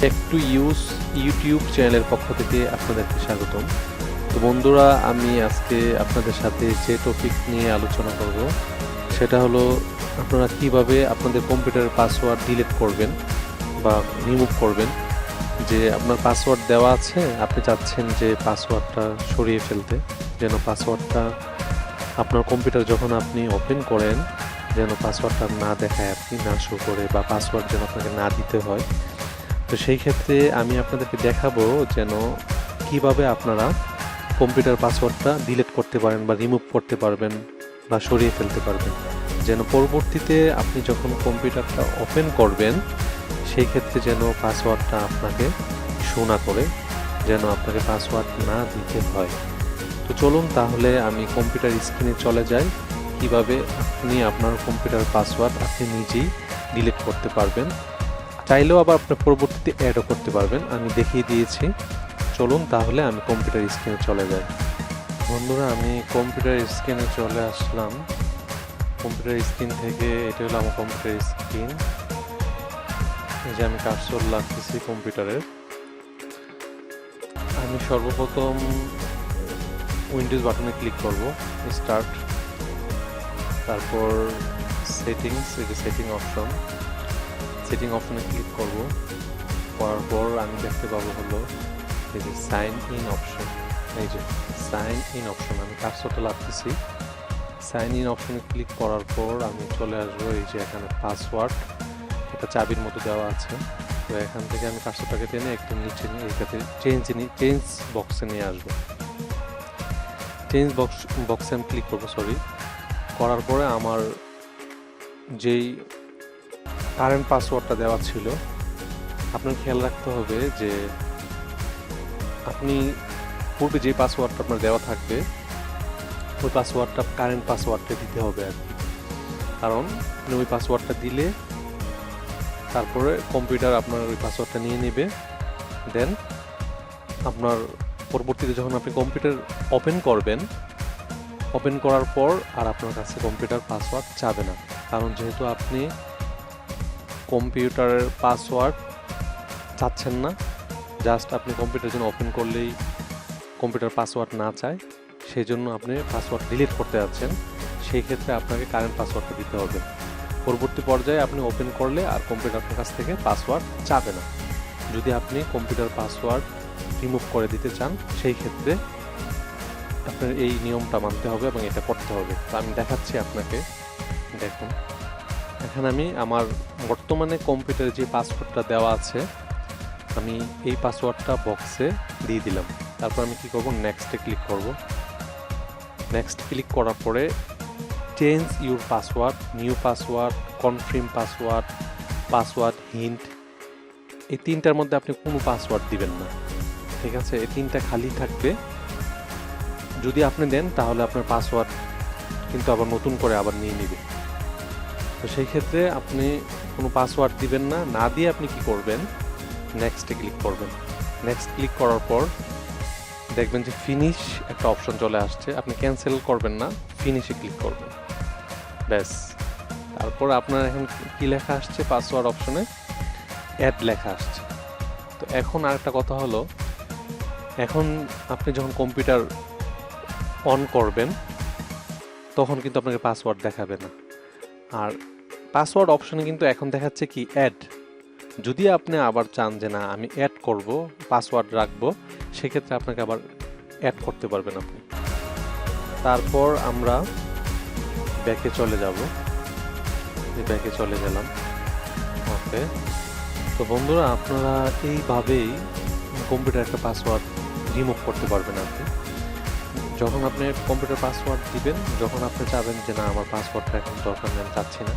Take to use YouTube চ্যানেলের পক্ষ থেকে আপনাদেরকে স্বাগতম। তো বন্ধুরা, আমি আজকে আপনাদের সাথে যে টপিক নিয়ে আলোচনা করব সেটা হলো আপনারা কিভাবে আপনাদের কম্পিউটারের পাসওয়ার্ড ডিলিট করবেন বা রিমুভ করবেন। যে আপনার পাসওয়ার্ড দেওয়া আছে, আপনি চাচ্ছেন যে পাসওয়ার্ডটা সরিয়ে ফেলতে, যেন পাসওয়ার্ডটা আপনার কম্পিউটার যখন আপনি ওপেন করেন যেন পাসওয়ার্ডটা না দেখায়, আপনি না শো করে, বা পাসওয়ার্ড যেন আপনাকে না দিতে হয়। তো সেই ক্ষেত্রে আমি আপনাদেরকে দেখাবো যেন কিভাবে আপনারা কম্পিউটার পাসওয়ার্ডটা ডিলিট করতে পারেন বা রিমুভ করতে পারবেন বা সরিয়ে ফেলতে পারবেন, যেন পরবর্তীতে আপনি যখন কম্পিউটারটা ওপেন করবেন সেই ক্ষেত্রে যেন পাসওয়ার্ডটা আপনাকে শো না করে, যেন আপনাকে পাসওয়ার্ড না দিতে হয়। তো চলুন তাহলে আমি কম্পিউটার স্ক্রিনে চলে যাই, কিভাবে আপনি আপনার কম্পিউটার পাসওয়ার্ড আপনি নিজেই ডিলিট করতে পারবেন। চাইলেও আবার আপনি পরবর্তীতে অ্যাডও করতে পারবেন, আমি দেখিয়ে দিয়েছি। চলুন তাহলে আমি কম্পিউটার স্ক্রিনে চলে যাই। বন্ধুরা, আমি কম্পিউটার স্ক্রিনে চলে আসলাম। কম্পিউটার স্ক্রিন থেকে এটা হলো আমার কম্পিউটার স্ক্রিন। এই যে আমি কার্সর লাগতেছি কম্পিউটারের। আমি সর্বপ্রথম উইন্ডোজ বাটনে ক্লিক করব, স্টার্ট, তারপর সেটিংস, এই যে সেটিং অপশনে ক্লিক করব। করার পর আমি দেখতে পাবো হলো এই যে সাইন ইন অপশন। এই যে সাইন ইন অপশন, আমি কার্সরটা লাগতেছি। সাইন ইন অপশনে ক্লিক করার পর আমি চলে আসবো এই যে এখানে পাসওয়ার্ড, এটা চাবির মতো দেওয়া আছে। তো এখান থেকে আমি কার্সরটাকে টেনে একটু নিচে নিয়ে এটাতে চেঞ্জ বক্সে নিয়ে আসবো। চেঞ্জ বক্সে আমি ক্লিক করবো, করার পরে আমার যেই কারেন্ট পাসওয়ার্ডটা দেওয়া ছিল, আপনার খেয়াল রাখতে হবে যে আপনি পূর্বে যে পাসওয়ার্ডটা আপনার দেওয়া থাকবে ওই পাসওয়ার্ডটা কারেন্ট পাসওয়ার্ডটা দিতে হবে আর কি। কারণ আপনি ওই পাসওয়ার্ডটা দিলে তারপরে কম্পিউটার আপনার ওই পাসওয়ার্ডটা নিয়ে নেবে, দেন আপনার পরবর্তীতে যখন আপনি কম্পিউটার ওপেন করার পর আর আপনার কাছে কম্পিউটার পাসওয়ার্ড চাবে না। কারণ যেহেতু আপনি কম্পিউটারের পাসওয়ার্ড চাচ্ছেন না, জাস্ট আপনি কম্পিউটার জন্য ওপেন করলেই কম্পিউটার পাসওয়ার্ড না চায়, সেই জন্য আপনি পাসওয়ার্ড ডিলিট করতে যাচ্ছেন, সেই ক্ষেত্রে আপনাকে কারেন্ট পাসওয়ার্ডটা দিতে হবে। পরবর্তী পর্যায়ে আপনি ওপেন করলে আর কম্পিউটার আপনার কাছ থেকে পাসওয়ার্ড চাবে না। যদি আপনি কম্পিউটার পাসওয়ার্ড রিমুভ করে দিতে চান সেই ক্ষেত্রে আপনার এই নিয়মটা মানতে হবে এবং এটা করতে হবে। তো আমি দেখাচ্ছি আপনাকে, দেখুন এখানে আমি আমার বর্তমানে কম্পিউটারে যে পাসওয়ার্ডটা দেওয়া আছে আমি এই পাসওয়ার্ডটা বক্সে দিয়ে দিলাম। তারপর আমি কি করব, নেক্সটে ক্লিক করব। নেক্সট ক্লিক করার পরে change your password, new password, confirm password hint, এই তিনটার মধ্যে আপনি কোনো পাসওয়ার্ড দিবেন না, ঠিক আছে? এই তিনটা খালি থাকবে। যদি আপনি দেন তাহলে আপনার পাসওয়ার্ড কিন্তু আবার নতুন করে আবার নিয়ে নেবে। তো সেই ক্ষেত্রে আপনি কোনো পাসওয়ার্ড দিবেন না, না দিয়ে আপনি কি করবেন, নেক্সটে ক্লিক করবেন। নেক্সট ক্লিক করার পর দেখবেন যে ফিনিশ একটা অপশন চলে আসছে, আপনি ক্যান্সেল করবেন না, ফিনিশে ক্লিক করবেন, ব্যাস। তারপর আপনার এখন কি লেখা আসছে, পাসওয়ার্ড অপশনে অ্যাড লেখা আসছে। তো এখন আরেকটা কথা হলো, এখন আপনি যখন কম্পিউটার অন করবেন তখন কিন্তু আপনাকে পাসওয়ার্ড দেখাবে না। আর পাসওয়ার্ড অপশনে কিন্তু এখন দেখাচ্ছে কি অ্যাড। যদি আপনি আবার চান যে না আমি অ্যাড করব, পাসওয়ার্ড রাখবো, সেক্ষেত্রে আপনাকে আবার অ্যাড করতে পারবেন আপনি। তারপর আমরা ব্যাকে চলে যাব, ব্যাকে চলে গেলাম। ওকে, তো বন্ধুরা আপনারা এইভাবেই কম্পিউটার একটা পাসওয়ার্ড রিমুভ করতে পারবেন আপনি। যখন আপনি কম্পিউটার পাসওয়ার্ড দিবেন, যখন আপনি চাবেন যে না আমার পাসওয়ার্ডটা এখন দরকার নেই, আমি চাচ্ছি না,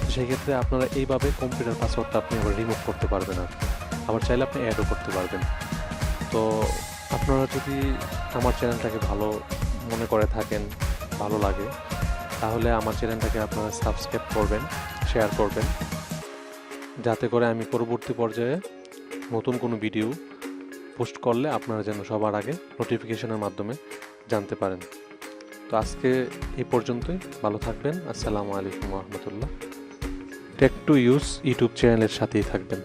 তো সেই ক্ষেত্রে আপনারা এইভাবে কম্পিউটার পাসওয়ার্ডটা আপনি আবার রিমুভ করতে পারবেন আর কি। আবার চাইলে আপনি অ্যাডও করতে পারবেন। তো আপনারা যদি আমার চ্যানেলটাকে ভালো মনে করে থাকেন, ভালো লাগে, তাহলে আমার চ্যানেলটাকে আপনারা সাবস্ক্রাইব করবেন, শেয়ার করবেন, যাতে করে আমি পরবর্তী পর্যায়ে নতুন কোনো ভিডিও পোস্ট করলে আপনারা যেন সবার আগে নোটিফিকেশনের মাধ্যমে জানতে পারেন। তো আজকে এই পর্যন্তই, ভালো থাকবেন। আসসালামু আলাইকুম ওয়া রাহমাতুল্লাহ। টেক টু ইউজ ইউটিউব চ্যানেলের সাথেই থাকবেন।